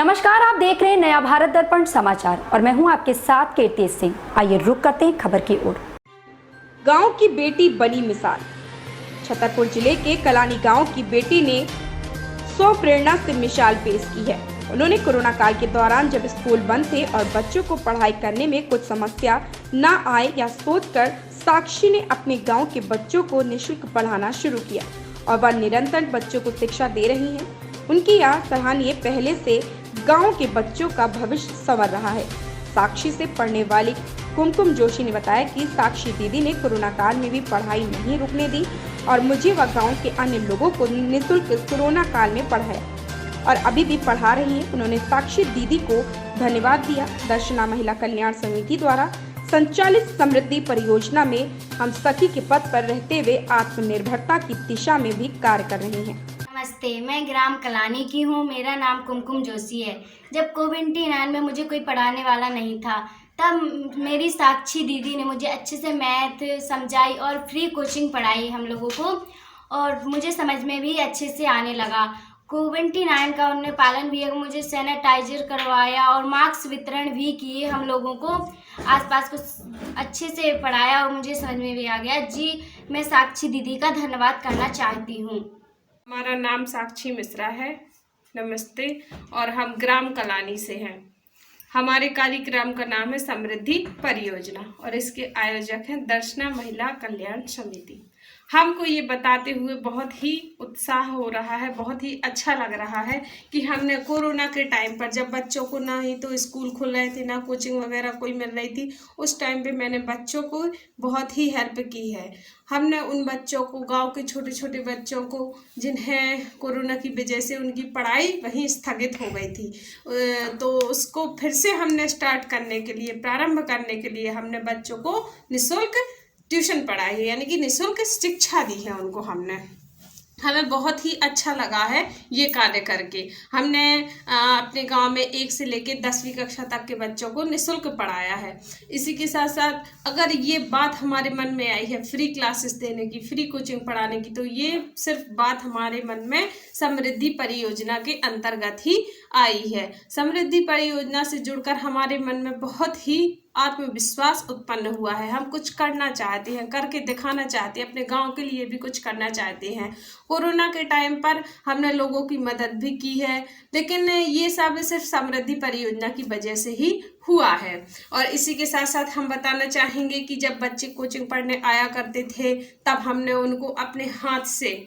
नमस्कार, आप देख रहे हैं नया भारत दर्पण समाचार और मैं हूं आपके साथ कीर्ति सिंह। आइए रुक करते हैं खबर की ओर। गांव की बेटी बनी मिसाल। छतरपुर जिले के कलानी गांव की बेटी ने प्रेरणा से मिसाल पेश की है। उन्होंने कोरोना काल के दौरान जब स्कूल बंद थे और बच्चों को पढ़ाई करने में कुछ समस्या न आए या सोचकर साक्षी ने अपने गांव के बच्चों को निःशुल्क पढ़ाना शुरू किया और वह निरंतर बच्चों को शिक्षा दे रही हैं। उनकी यह सराहनीय पहले से गांव के बच्चों का भविष्य संवर रहा है। साक्षी से पढ़ने वाली कुमकुम जोशी ने बताया कि साक्षी दीदी ने कोरोना काल में भी पढ़ाई नहीं रुकने दी और मुझे व गांव के अन्य लोगों को निःशुल्क कोरोना काल में पढ़ाया और अभी भी पढ़ा रही है। उन्होंने साक्षी दीदी को धन्यवाद दिया। दर्शना महिला कल्याण समिति द्वारा संचालित समृद्धि परियोजना में हम सखी के पद पर रहते हुए आत्मनिर्भरता की दिशा में भी कार्य कर रहे हैं। नमस्ते, मैं ग्राम कलानी की हूँ। मेरा नाम कुमकुम जोशी है। जब कोविड-19 में मुझे कोई पढ़ाने वाला नहीं था, तब मेरी साक्षी दीदी ने मुझे अच्छे से मैथ समझाई और फ्री कोचिंग पढ़ाई हम लोगों को, और मुझे समझ में भी अच्छे से आने लगा। कोविड-19 का उन्होंने पालन भी किया, मुझे सैनिटाइजर करवाया और मास्क वितरण भी किए। हम लोगों को आसपास को अच्छे से पढ़ाया और मुझे समझ में भी आ गया। जी, मैं साक्षी दीदी का धन्यवाद करना चाहती हूँ। हमारा नाम साक्षी मिश्रा है। नमस्ते। और हम ग्राम कलानी से हैं। हमारे कार्यक्रम का नाम है समृद्धि परियोजना और इसके आयोजक हैं दर्शना महिला कल्याण समिति। हमको ये बताते हुए बहुत ही उत्साह हो रहा है, बहुत ही अच्छा लग रहा है कि हमने कोरोना के टाइम पर, जब बच्चों को ना ही तो स्कूल खुल रहे थे, ना कोचिंग वगैरह कोई मिल रही थी, उस टाइम पे मैंने बच्चों को बहुत ही हेल्प की है। हमने उन बच्चों को, गांव के छोटे छोटे बच्चों को, जिन्हें कोरोना की वजह से उनकी पढ़ाई वहीं स्थगित हो गई थी, तो उसको फिर से हमने स्टार्ट करने के लिए, प्रारंभ करने के लिए हमने बच्चों को निःशुल्क ट्यूशन पढ़ाई है, यानी कि निःशुल्क शिक्षा दी है उनको हमने। हमें बहुत ही अच्छा लगा है ये कार्य करके। हमने अपने गांव में 1 से लेकर 10वीं कक्षा तक के बच्चों को निःशुल्क पढ़ाया है। इसी के साथ साथ अगर ये बात हमारे मन में आई है फ्री क्लासेस देने की, फ्री कोचिंग पढ़ाने की, तो ये सिर्फ बात हमारे मन में समृद्धि परियोजना के अंतर्गत ही आई है। समृद्धि परियोजना से जुड़कर हमारे मन में बहुत ही आत्मविश्वास उत्पन्न हुआ है। हम कुछ करना चाहते हैं, करके दिखाना चाहते हैं, अपने गांव के लिए भी कुछ करना चाहते हैं। कोरोना के टाइम पर हमने लोगों की मदद भी की है, लेकिन ये सब सिर्फ समृद्धि परियोजना की वजह से ही हुआ है। और इसी के साथ साथ हम बताना चाहेंगे कि जब बच्चे कोचिंग पढ़ने आया करते थे, तब हमने उनको अपने हाथ से,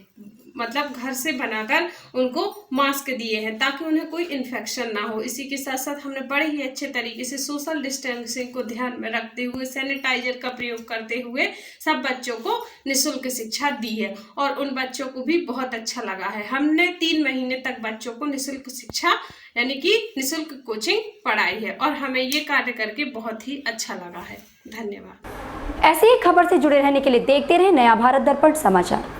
मतलब घर से बनाकर उनको मास्क दिए हैं ताकि उन्हें कोई इन्फेक्शन ना हो। इसी के साथ साथ हमने बड़े ही अच्छे तरीके से सोशल डिस्टेंसिंग को ध्यान में रखते हुए, सैनिटाइजर का प्रयोग करते हुए सब बच्चों को निःशुल्क शिक्षा दी है और उन बच्चों को भी बहुत अच्छा लगा है। हमने 3 महीने तक बच्चों को निःशुल्क शिक्षा, यानी कि निःशुल्क कोचिंग पढ़ाई है और हमें ये कार्य करके बहुत ही अच्छा लगा है। धन्यवाद। ऐसी ही खबर से जुड़े रहने के लिए देखते रहें नया भारत दर्पण समाचार।